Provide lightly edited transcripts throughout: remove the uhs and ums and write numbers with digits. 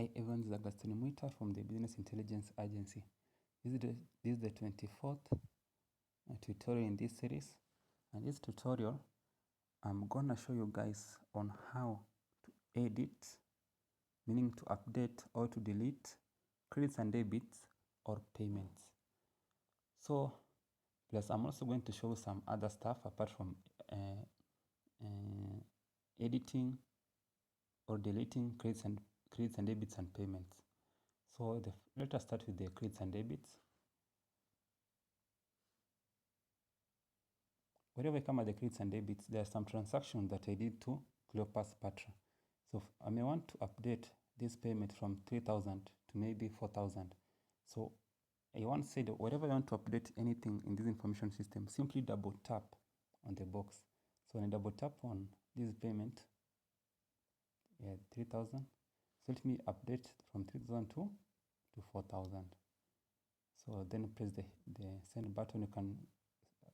Hi everyone, this is Agustin Muita from the Business Intelligence Agency. This is the 24th tutorial in this series. And this tutorial, I'm gonna show you guys on how to edit, meaning to update or to delete credits and debits or payments. So, plus I'm also going to show some other stuff apart from editing or deleting credits and debits and payments. So let us start with the credits and debits. Wherever I come at the credits and debits, there are some transactions that I did to Cleopas Patra. So I may want to update this payment from 3,000 to maybe 4,000. So I once said, wherever I want to update anything in this information system, simply double tap on the box. So when I double tap on this payment, 3,000. So let me update from 3,000 to 4,000. So then press the send button. You can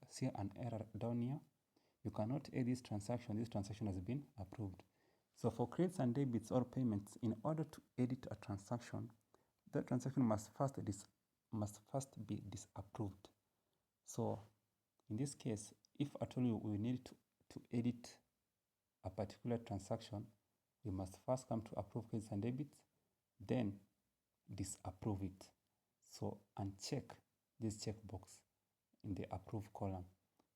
see an error down here. You cannot edit this transaction. This transaction has been approved. So for credits and debits or payments, in order to edit a transaction, that transaction must first be disapproved. So in this case, if at all we need to edit a particular transaction, we must first come to approve credits and debits, then disapprove it. So uncheck this checkbox in the approve column.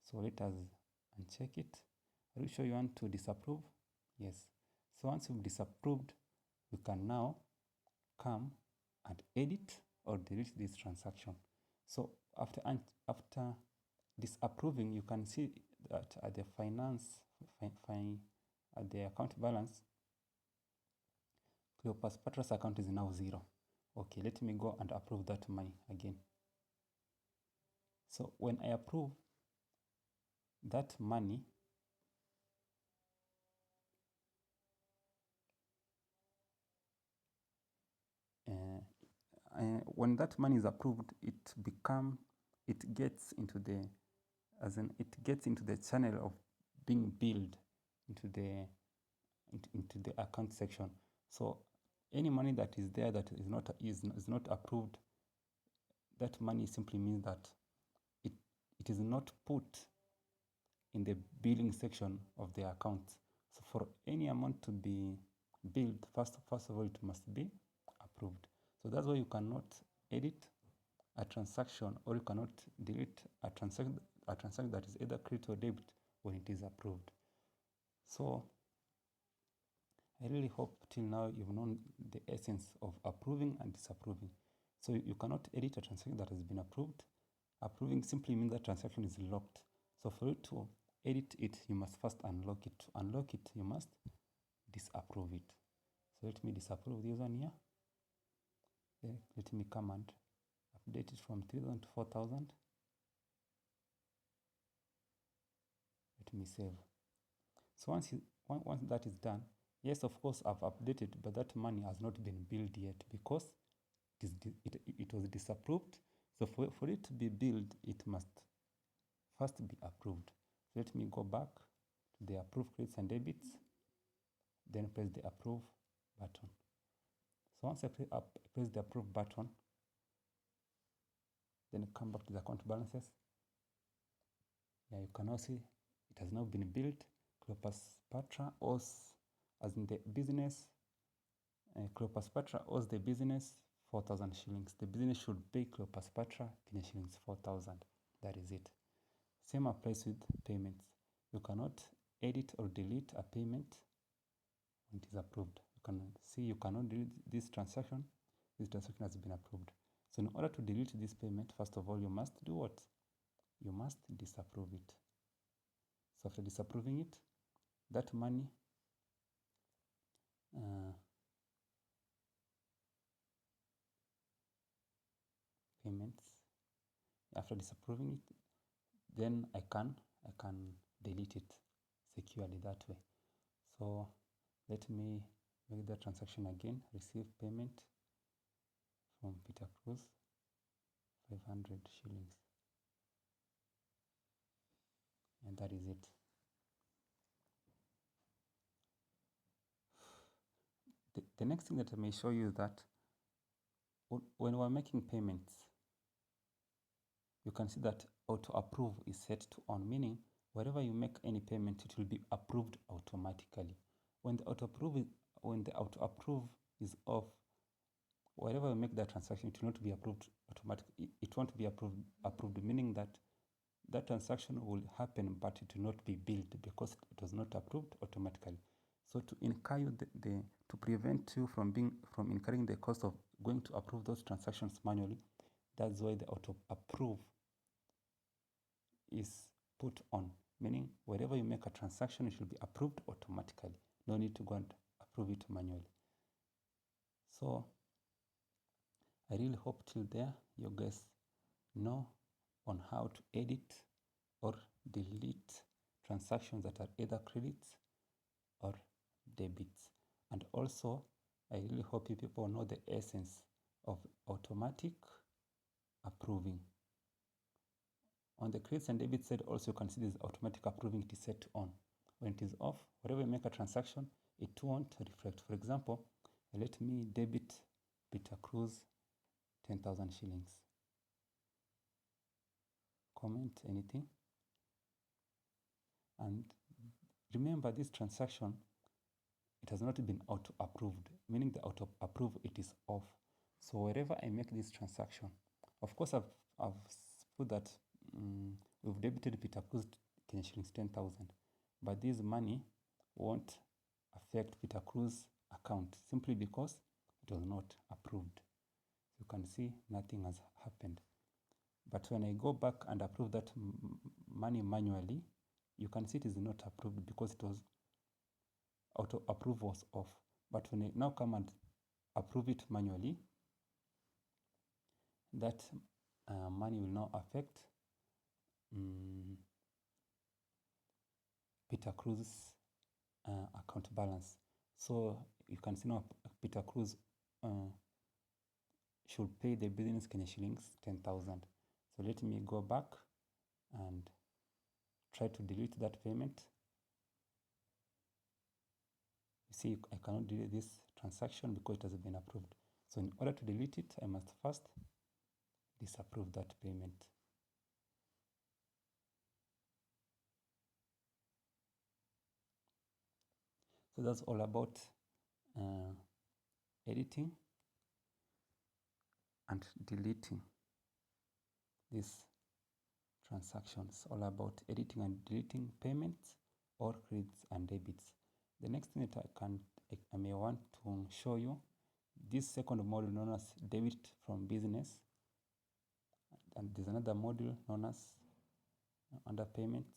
So let us uncheck it. Are you sure you want to disapprove? Yes. So once you've disapproved, we can now come and edit or delete this transaction. So after disapproving, you can see that at the at the account balance, Cleopas Patra's account is now 0. Okay, let me go and approve that money again. So when I approve that money, when that money is approved, it gets into the channel of being billed into the account section. So any money that is there that is not approved, that money simply means that it is not put in the billing section of the account. So for any amount to be billed, first of all, it must be approved. So that's why you cannot edit a transaction, or you cannot delete a transaction that is either credit or debit when it is approved. So I really hope till now you've known the essence of approving and disapproving. So you cannot edit a transaction that has been approved. Approving simply means that transaction is locked. So for you to edit it, you must first unlock it. To unlock it, you must disapprove it. So let me disapprove this one here. Then let me come and update it from 3,000 to 4,000. Let me save. So once that is done, yes, of course, I've updated, but that money has not been billed yet because it was disapproved. So for it to be billed, it must first be approved. So let me go back to the approve credits and debits, then press the approve button. So once I press the approve button, then come back to the account balances. Yeah, you can now see it has now been billed. Cleopas Patra owes, as in the business, Cleopas Patra owes the business 4,000 shillings. The business should pay Cleopas Patra Kenya shillings 4,000. That is it. Same applies with payments. You cannot edit or delete a payment when it is approved. You can see you cannot delete this transaction. This transaction has been approved. So in order to delete this payment, first of all, you must do what? You must disapprove it. So after disapproving it, that money payments, after disapproving it, then I can delete it securely that way. So let me make the transaction again. Receive payment from Peter Cruz, 500 shillings. And that is it. The next thing that I may show you is that when we're making payments, you can see that auto approve is set to on, meaning wherever you make any payment, it will be approved automatically. When the auto approve is off, wherever you make that transaction, it will not be approved automatically. It won't be approved, meaning that that transaction will happen, but it will not be billed because it was not approved automatically. So to incur you to prevent you from incurring the cost of going to approve those transactions manually, that's why the auto approve is put on, meaning wherever you make a transaction, it should be approved automatically. No need to go and approve it manually. So I really hope till there you guys know on how to edit or delete transactions that are either credits or debits. And also, I really hope you people know the essence of automatic approving. On the credits and debits side, also you can see this automatic approving, it is set to on. When it is off, wherever you make a transaction, it won't reflect. For example, let me debit Peter Cruz 10,000 shillings. Comment anything. And remember, this transaction, it has not been auto approved, meaning the auto approve, it is off. So wherever I make this transaction, of course I've put that we've debited Peter Cruz Kenya shillings 10,000, but this money won't affect Peter Cruz account simply because it was not approved. You can see nothing has happened. But when I go back and approve that money manually, you can see it is not approved because it was auto approve was off. But when I now come and approve it manually, that money will now affect Peter Cruz's account balance. So you can see now Peter Cruz should pay the business Kenya shillings 10,000. So let me go back and try to delete that payment. You see, I cannot delete this transaction because it has been approved. So in order to delete it, I must first disapprove that payment. So that's all about editing and deleting these transactions. All about editing and deleting payments or credits and debits. The next thing that I may want to show you, this second module known as debit from business, and there's another module known as under payments,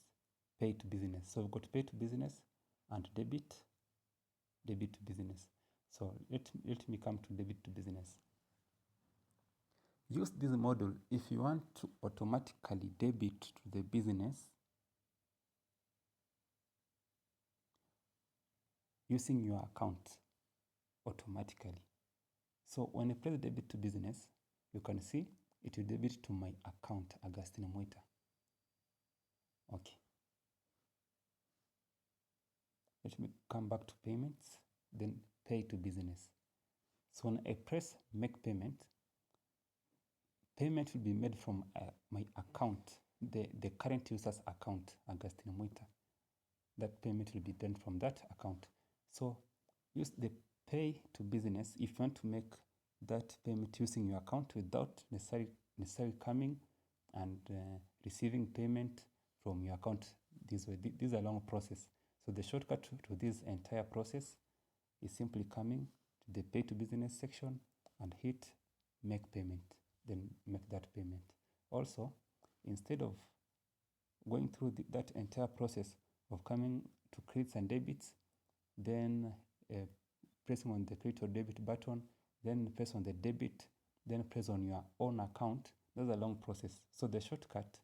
pay to business. So we've got pay to business and debit to business. So let me come to debit to business. Use this module if you want to automatically debit to the business using your account automatically. So when I press debit to business, you can see it will debit to my account, Augustine Mwita. Okay. Let me come back to payments, then pay to business. So when I press make payment, payment will be made from my account, the current user's account, Augustine Mwita. That payment will be done from that account. So use the pay to business if you want to make that payment using your account without necessarily coming and receiving payment from your account this way. This is a long process. So the shortcut to this entire process is simply coming to the pay to business section and hit make payment, then make that payment. Also, instead of going through that entire process of coming to credits and debits, then pressing on the credit or debit button, then press on the debit, then press on your own account, that's a long process. So the shortcut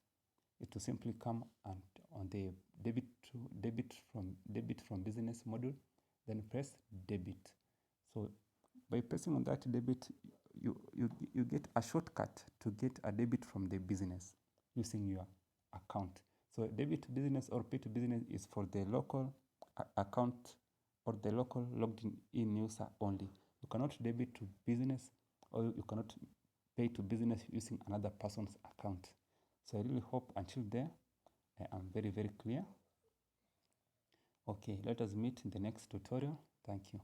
is to simply come and on the debit from business module, then press debit. So by pressing on that debit, you get a shortcut to get a debit from the business using your account. So debit to business or pay to business is for the local account for the local logged in user only. You cannot debit to business, or you cannot pay to business using another person's account. So I really hope until there I am very, very clear. Okay, let us meet in the next tutorial. Thank you.